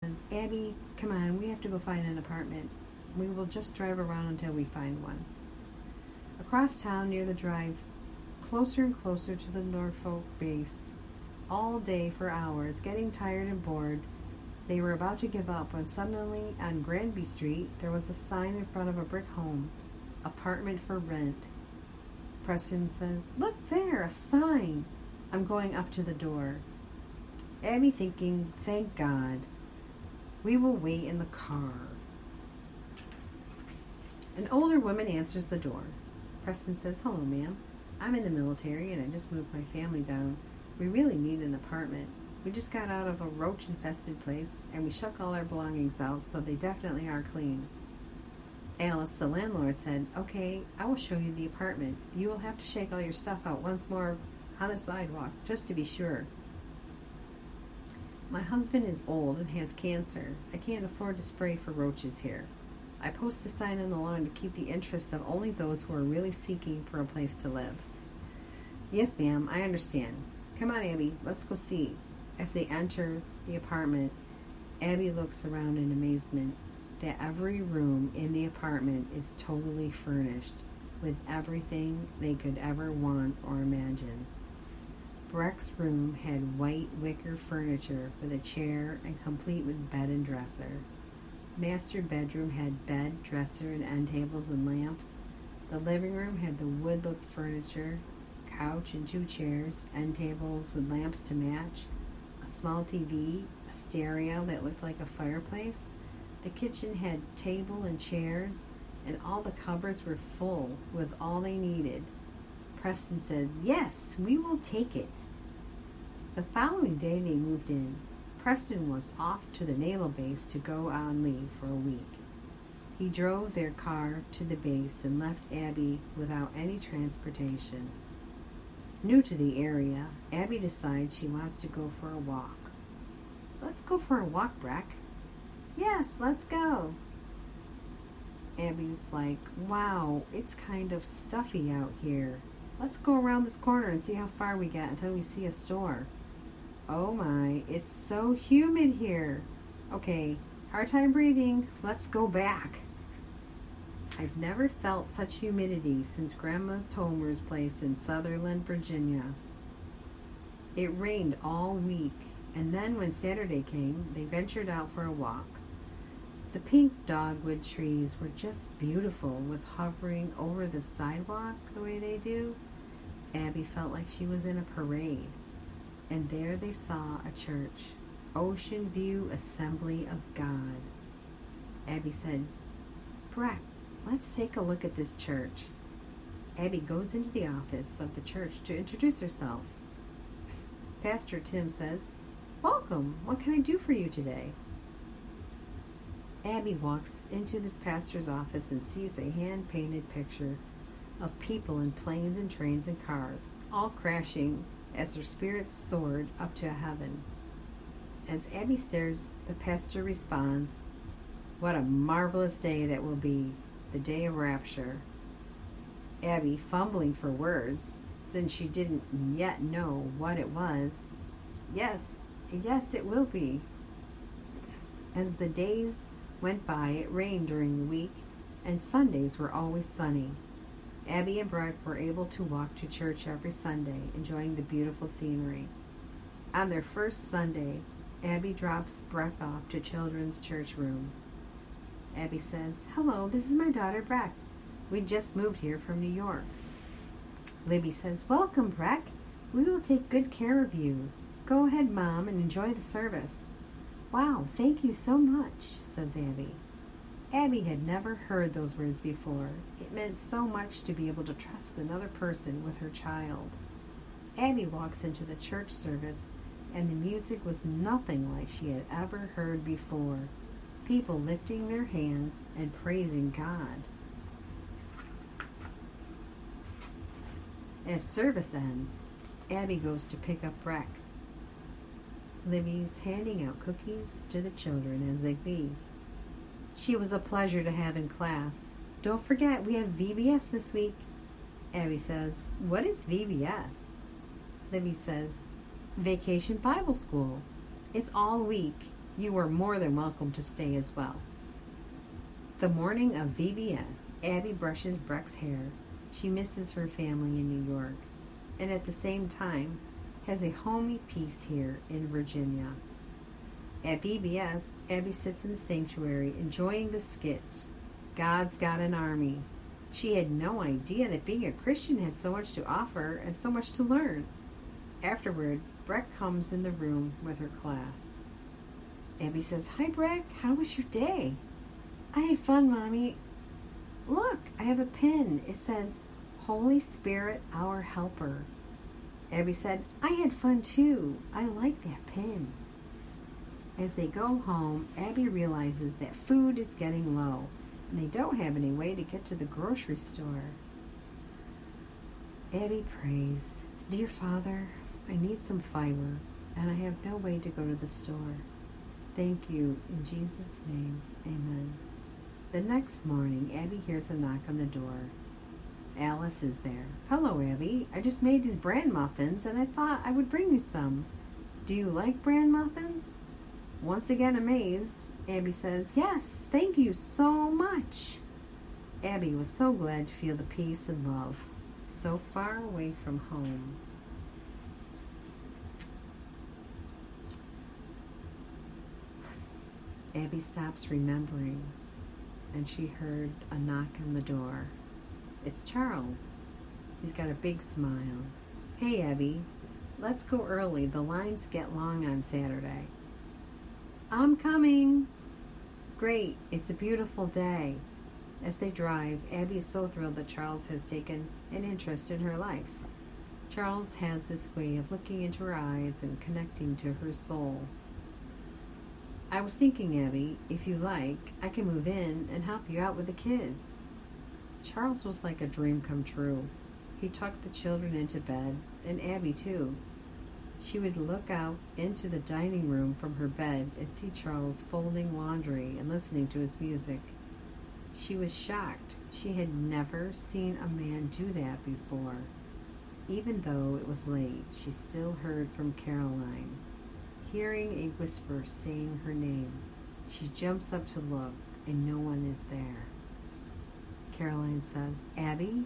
says, Abby, come on, we have to go find an apartment. We will just drive around until we find one. Across town near the drive, closer and closer to the Norfolk base, all day for hours, getting tired and bored, they were about to give up when suddenly on Granby Street there was a sign in front of a brick home, apartment for rent. Preston says, look there, a sign. I'm going up to the door. Abby thinking, thank God. We will wait in the car. An older woman answers the door. Preston says, hello, ma'am. I'm in the military and I just moved my family down. We really need an apartment. We just got out of a roach-infested place and we shook all our belongings out, so they definitely are clean. Alice, the landlord, said, okay, I will show you the apartment. You will have to shake all your stuff out once more on the sidewalk, just to be sure. My husband is old and has cancer. I can't afford to spray for roaches here. I post the sign on the lawn to keep the interest of only those who are really seeking for a place to live. Yes, ma'am, I understand. Come on, Abby, let's go see. As they enter the apartment, Abby looks around in amazement that every room in the apartment is totally furnished with everything they could ever want or imagine. Breck's room had white wicker furniture with a chair and complete with bed and dresser. Master bedroom had bed, dresser, and end tables and lamps. The living room had the wood-looked furniture, couch and 2 chairs, end tables with lamps to match, a small TV, a stereo that looked like a fireplace. The kitchen had table and chairs, and all the cupboards were full with all they needed. Preston said, yes, we will take it. The following day they moved in. Preston was off to the naval base to go on leave for a week. He drove their car to the base and left Abby without any transportation. New to the area, Abby decides she wants to go for a walk. Let's go for a walk, Breck. Yes, let's go. Abby's like, wow, it's kind of stuffy out here. Let's go around this corner and see how far we get until we see a store. Oh my, it's so humid here. Okay, hard time breathing. Let's go back. I've never felt such humidity since Grandma Tomer's place in Sutherland, Virginia. It rained all week, and then when Saturday came, they ventured out for a walk. The pink dogwood trees were just beautiful with hovering over the sidewalk the way they do. Abby felt like she was in a parade. And there they saw a church, Ocean View Assembly of God. Abby said, Breck, let's take a look at this church. Abby goes into the office of the church to introduce herself. Pastor Tim says, welcome, what can I do for you today? Abby walks into this pastor's office and sees a hand-painted picture of people in planes and trains and cars, all crashing as their spirits soared up to heaven. As Abby stares, the pastor responds, what a marvelous day that will be, the day of rapture. Abby, fumbling for words, since she didn't yet know what it was, yes, it will be. As the days went by, it rained during the week, and Sundays were always sunny. Abby and Breck were able to walk to church every Sunday, enjoying the beautiful scenery. On their first Sunday, Abby drops Breck off to children's church room. Abby says, hello, this is my daughter Breck. We just moved here from New York. Libby says, welcome, Breck. We will take good care of you. Go ahead, Mom, and enjoy the service. Wow, thank you so much, says Abby. Abby had never heard those words before. It meant so much to be able to trust another person with her child. Abby walks into the church service, and the music was nothing like she had ever heard before. People lifting their hands and praising God. As service ends, Abby goes to pick up Breck. Libby's handing out cookies to the children as they leave. She was a pleasure to have in class. Don't forget, we have VBS this week. Abby says, what is VBS? Libby says, Vacation Bible School. It's all week. You are more than welcome to stay as well. The morning of VBS, Abby brushes Breck's hair. She misses her family in New York, and at the same time has a homey peace here in Virginia. At VBS, Abby sits in the sanctuary enjoying the skits. God's got an army. She had no idea that being a Christian had so much to offer and so much to learn. Afterward, Breck comes in the room with her class. Abby says, "Hi, Breck. How was your day?" "I had fun, Mommy. Look, I have a pin. It says, 'Holy Spirit, our helper.'" Abby said, "I had fun too. I like that pin." As they go home, Abby realizes that food is getting low, and they don't have any way to get to the grocery store. Abby prays, "Dear Father, I need some fiber, and I have no way to go to the store. Thank you, in Jesus' name, amen." The next morning, Abby hears a knock on the door. Alice is there. "Hello, Abby. I just made these bran muffins, and I thought I would bring you some. Do you like bran muffins?" Once again amazed, Abby says, "Yes, thank you so much." Abby was so glad to feel the peace and love, so far away from home. Abby stops remembering, and she heard a knock on the door. It's Charles. He's got a big smile. "Hey, Abby, let's go early. The lines get long on Saturday." "I'm coming." "Great, it's a beautiful day." As they drive, Abby is so thrilled that Charles has taken an interest in her life. Charles has this way of looking into her eyes and connecting to her soul. "I was thinking, Abby, if you like, I can move in and help you out with the kids." Charles was like a dream come true. He tucked the children into bed, and Abby too. She would look out into the dining room from her bed and see Charles folding laundry and listening to his music. She was shocked. She had never seen a man do that before. Even though it was late, she still heard from Caroline. Hearing a whisper saying her name, she jumps up to look, and no one is there. Caroline says, "Abby,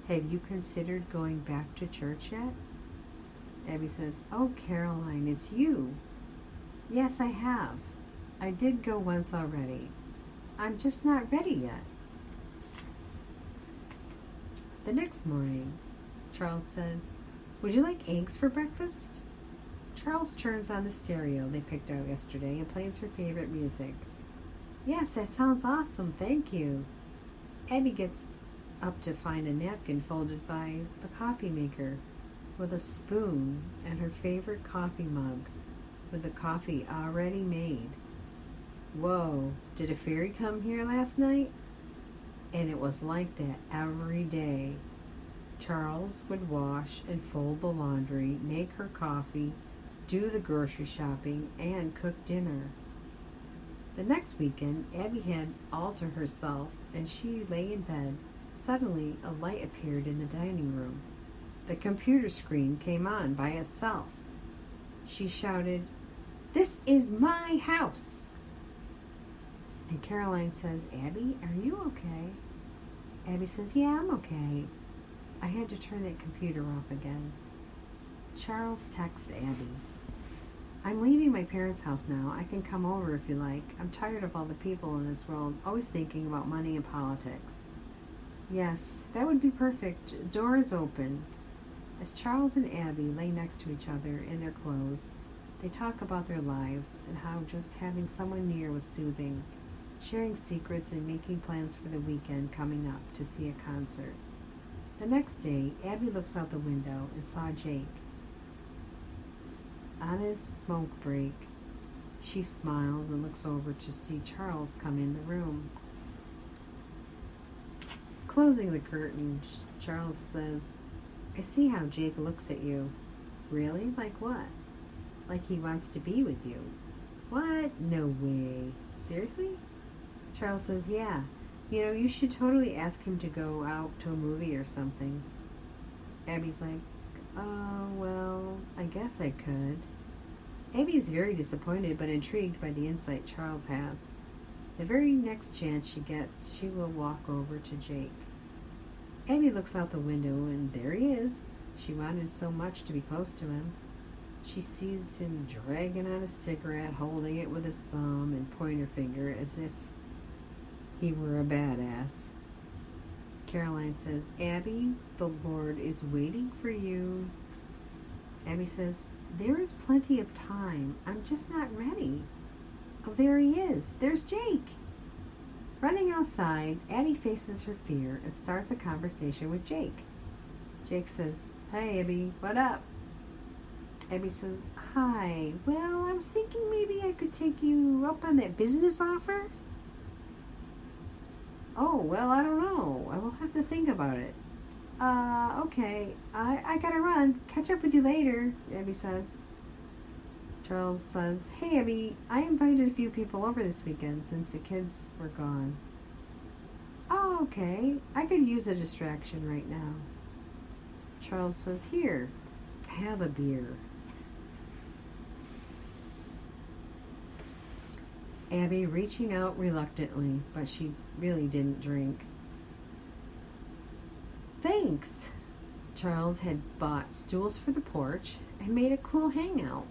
have you considered going back to church yet?" Abby says, "Oh, Caroline, it's you." "Yes, I have. I did go once already. I'm just not ready yet." The next morning, Charles says, "Would you like eggs for breakfast?" Charles turns on the stereo they picked out yesterday and plays her favorite music. "Yes, that sounds awesome, thank you." Abby gets up to find a napkin folded by the coffee maker with a spoon and her favorite coffee mug with the coffee already made. Whoa, did a fairy come here last night? And it was like that every day. Charles would wash and fold the laundry, make her coffee, do the grocery shopping, and cook dinner. The next weekend, Abby had all to herself, and she lay in bed. Suddenly, a light appeared in the dining room. The computer screen came on by itself. She shouted, "This is my house!" And Caroline says, "Abby, are you okay?" Abby says, "Yeah, I'm okay. I had to turn that computer off again." Charles texts Abby, "I'm leaving my parents' house now. I can come over if you like. I'm tired of all the people in this world always thinking about money and politics." "Yes, that would be perfect. Door is open." As Charles and Abby lay next to each other in their clothes, they talk about their lives and how just having someone near was soothing, sharing secrets and making plans for the weekend coming up to see a concert. The next day, Abby looks out the window and saw Jake on his smoke break. She smiles and looks over to see Charles come in the room. Closing the curtain, Charles says, "I see how Jake looks at you." "Really? Like what?" "Like he wants to be with you." "What? No way. Seriously?" Charles says, "Yeah. You should totally ask him to go out to a movie or something." Abby's like, "Oh, well, I guess I could." Abby is very disappointed but intrigued by the insight Charles has. The very next chance she gets, she will walk over to Jake. Abby looks out the window and there he is. She wanted so much to be close to him. She sees him dragging on a cigarette, holding it with his thumb and pointer finger as if he were a badass. Caroline says, Abby, the Lord is waiting for you. Abby says, there is plenty of time. I'm just not ready. Oh, there he is. There's Jake. Running outside, Abby faces her fear and starts a conversation with Jake. Jake says, hey, Abby, what up? Abby says, hi. Well, I was thinking maybe I could take you up on that business offer. Oh, well, I don't know. I will have to think about it. Okay. I gotta run. Catch up with you later, Abby says. Charles says, hey, Abby, I invited a few people over this weekend since the kids were gone. Oh, okay. I could use a distraction right now. Charles says, here, have a beer. Abby reaching out reluctantly, but she really didn't drink. Thanks. Charles had bought stools for the porch and made a cool hangout.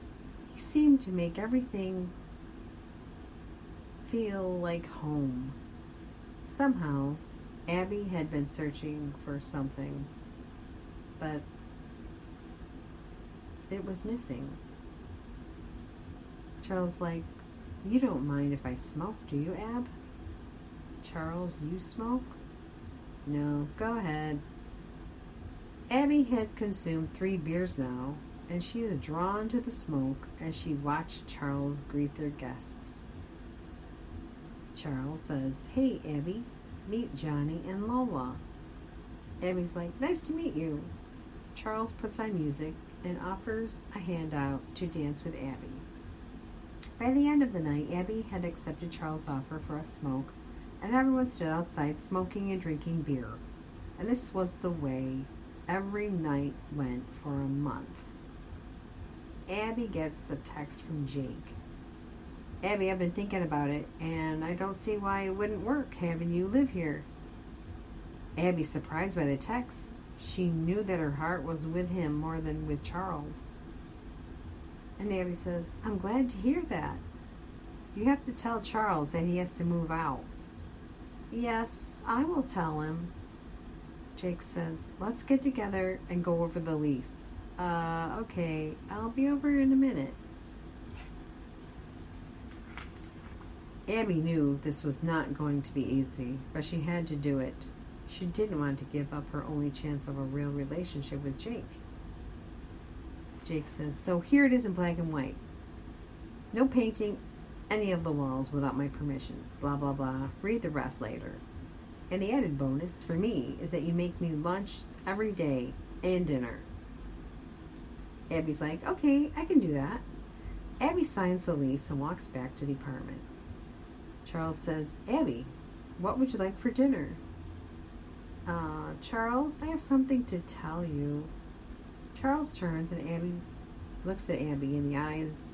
He seemed to make everything feel like home. Somehow, Abby had been searching for something, but it was missing. Charles like, you don't mind if I smoke, do you, Ab? Charles, you smoke? No, go ahead. Abby had consumed 3 beers now, and she is drawn to the smoke as she watched Charles greet their guests. Charles says, hey, Abby, meet Johnny and Lola. Abby's like, nice to meet you. Charles puts on music and offers a handout to dance with Abby. By the end of the night, Abby had accepted Charles' offer for a smoke, and everyone stood outside smoking and drinking beer. And this was the way every night went for a month. Abby gets a text from Jake. Abby, I've been thinking about it, and I don't see why it wouldn't work having you live here. Abby, surprised by the text, she knew that her heart was with him more than with Charles. And Abby says, I'm glad to hear that. You have to tell Charles that he has to move out. Yes, I will tell him. Jake says, let's get together and go over the lease. Okay, I'll be over in a minute. Abby knew this was not going to be easy, but she had to do it. She didn't want to give up her only chance of a real relationship with Jake. Jake says, so here it is in black and white. No painting any of the walls without my permission. Blah, blah, blah. Read the rest later. And the added bonus for me is that you make me lunch every day and dinner. Abby's like, okay, I can do that. Abby signs the lease and walks back to the apartment. Charles says, Abby, what would you like for dinner? Charles, I have something to tell you. Charles turns and Abby looks at Abby in the eyes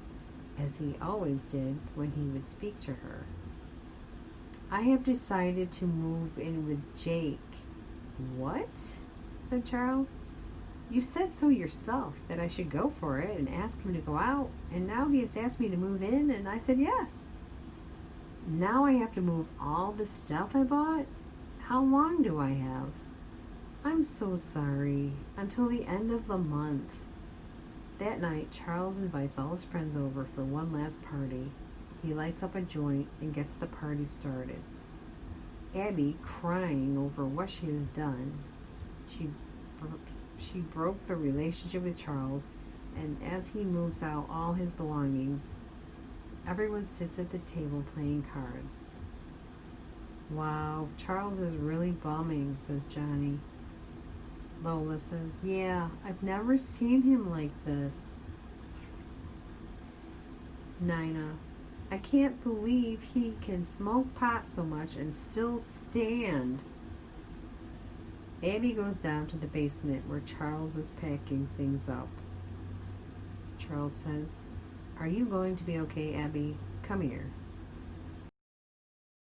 as he always did when he would speak to her. I have decided to move in with Jake. What? Said Charles. You said so yourself, that I should go for it and ask him to go out, and now he has asked me to move in, and I said yes. Now I have to move all the stuff I bought? How long do I have? I'm so sorry. Until the end of the month. That night, Charles invites all his friends over for one last party. He lights up a joint and gets the party started. Abby, crying over what she has done, she broke the relationship with Charles, and as he moves out all his belongings, everyone sits at the table playing cards. Wow, Charles is really bumming, says Johnny. Lola says, yeah, I've never seen him like this. Nina, I can't believe he can smoke pot so much and still stand. Abby goes down to the basement where Charles is packing things up. Charles says, Are you going to be okay, Abby? Come here.